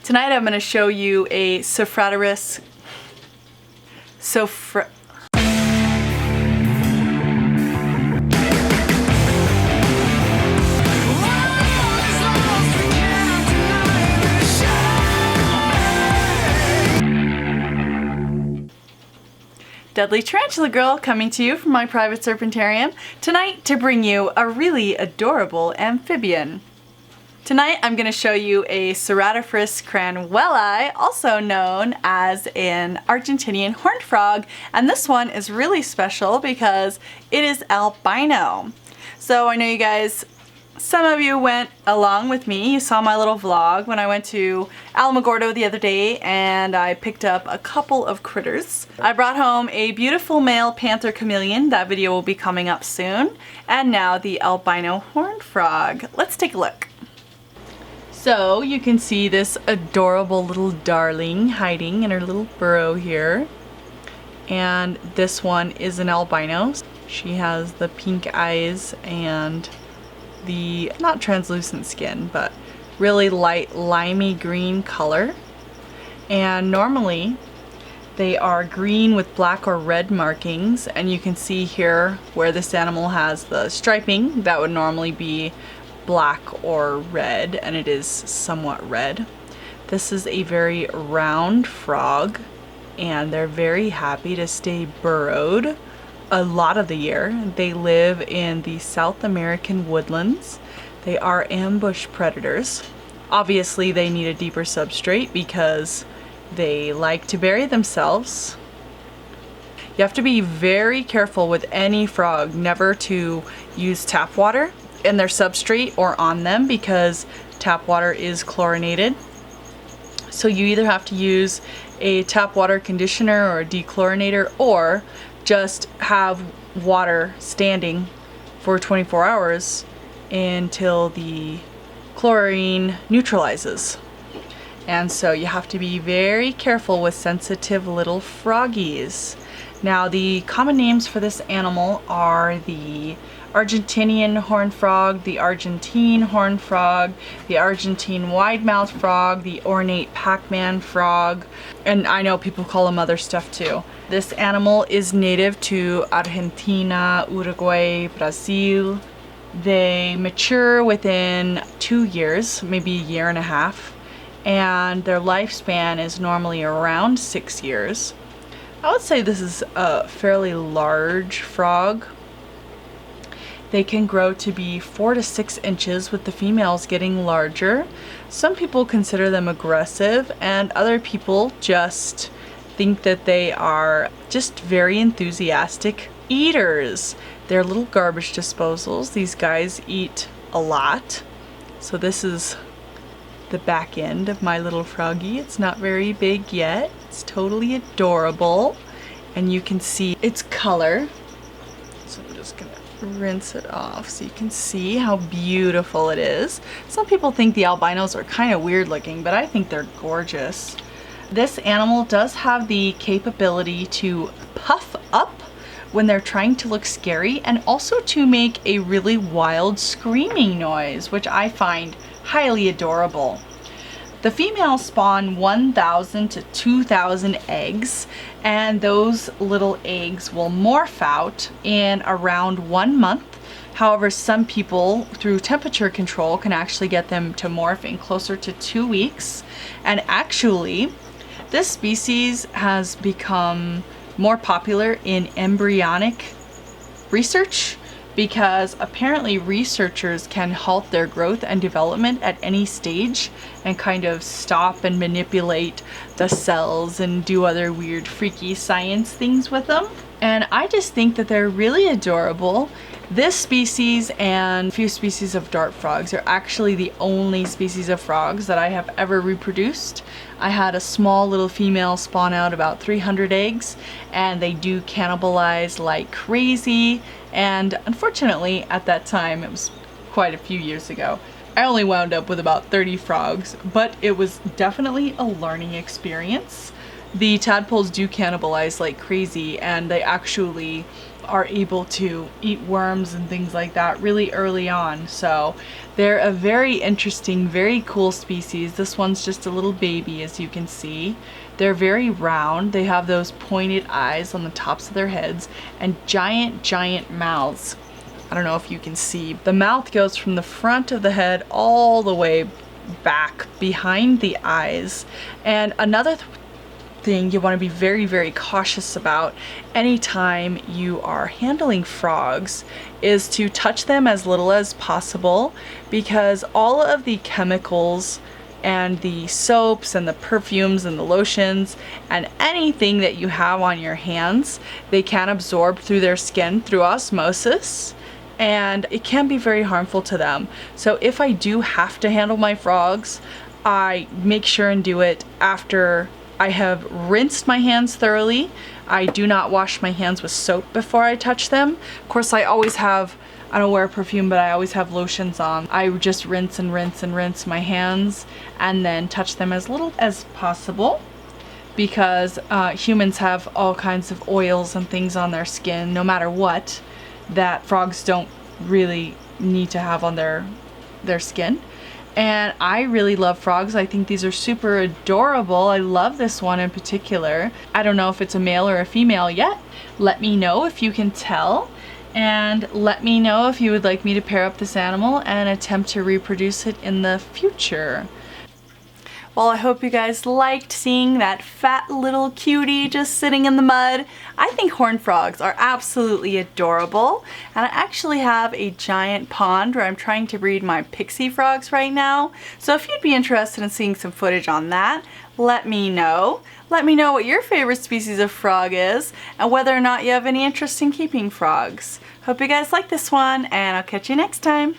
Tonight I'm going to show you a Ceratophrys Deadly Tarantula Girl coming to you from my private serpentarium tonight to bring you a really adorable amphibian. Tonight I'm going to show you a Ceratophrys cranwelli, also known as an Argentinian horned frog, and this one is really special because it is albino. So I know you guys, some of you went along with me. You saw my little vlog when I went to Alamogordo the other day and I picked up a couple of critters. I brought home a beautiful male panther chameleon. That video will be coming up soon. And now the albino horned frog. Let's take a look. So you can see this adorable little darling hiding in her little burrow here. And this one is an albino. She has the pink eyes and the not translucent skin, but really light limey green color. And normally they are green with black or red markings, and you can see here where this animal has the striping that would normally be black or red, and it is somewhat red. This is a very round frog, and they're very happy to stay burrowed a lot of the year. They live in the South American woodlands. They are ambush predators. Obviously they need a deeper substrate because they like to bury themselves. You have to be very careful with any frog never to use tap water in their substrate or on them because tap water is chlorinated. So you either have to use a tap water conditioner or a dechlorinator, or just have water standing for 24 hours until the chlorine neutralizes. And so you have to be very careful with sensitive little froggies. Now the common names for this animal are the Argentinian horned frog, the Argentine horned frog, the Argentine wide-mouthed frog, the ornate Pac-Man frog, and I know people call them other stuff too. This animal is native to Argentina, Uruguay, Brazil. They mature within 2 years, maybe a year and a half, and their lifespan is normally around 6 years. I would say this is a fairly large frog. They can grow to be 4 to 6 inches, with the females getting larger. Some people consider them aggressive, and other people just think that they are just very enthusiastic eaters. They're little garbage disposals. These guys eat a lot. So this is the back end of my little froggy. It's not very big yet. It's totally adorable. And you can see its color. So I'm just gonna rinse it off so you can see how beautiful it is. Some people think the albinos are kind of weird looking, but I think they're gorgeous. This animal does have the capability to puff up when they're trying to look scary, and also to make a really wild screaming noise, which I find highly adorable. The females spawn 1,000 to 2,000 eggs, and those little eggs will morph out in around 1 month. However, some people, through temperature control, can actually get them to morph in closer to 2 weeks. And actually, this species has become more popular in embryonic research because apparently researchers can halt their growth and development at any stage and kind of stop and manipulate the cells and do other weird freaky science things with them. And I just think that they're really adorable. This species and a few species of dart frogs are actually the only species of frogs that I have ever reproduced. I had a small little female spawn out about 300 eggs, and they do cannibalize like crazy. And unfortunately, at that time, it was quite a few years ago, I only wound up with about 30 frogs, but it was definitely a learning experience. The tadpoles do cannibalize like crazy, and they actually are able to eat worms and things like that really early on. So they're a very interesting, very cool species. This one's just a little baby, as you can see. They're very round. They have those pointed eyes on the tops of their heads and giant mouths. I don't know if you can see. The mouth goes from the front of the head all the way back behind the eyes. And another thing you want to be very cautious about anytime you are handling frogs is to touch them as little as possible, because all of the chemicals and the soaps and the perfumes and the lotions and anything that you have on your hands, they can absorb through their skin through osmosis, and it can be very harmful to them. So if I do have to handle my frogs, I make sure and do it after I have rinsed my hands thoroughly. I do not wash my hands with soap before I touch them. Of course, I always have, I don't wear perfume, but I always have lotions on. I just rinse and rinse my hands and then touch them as little as possible, because humans have all kinds of oils and things on their skin, no matter what, that frogs don't really need to have on their skin. And I really love frogs. I think these are super adorable. I love this one in particular. I don't know if it's a male or a female yet. Let me know if you can tell. And let me know if you would like me to pair up this animal and attempt to reproduce it in the future. Well, I hope you guys liked seeing that fat little cutie just sitting in the mud. I think horned frogs are absolutely adorable, and I actually have a giant pond where I'm trying to breed my pixie frogs right now. So if you'd be interested in seeing some footage on that, let me know. Let me know what your favorite species of frog is and whether or not you have any interest in keeping frogs. Hope you guys like this one, and I'll catch you next time.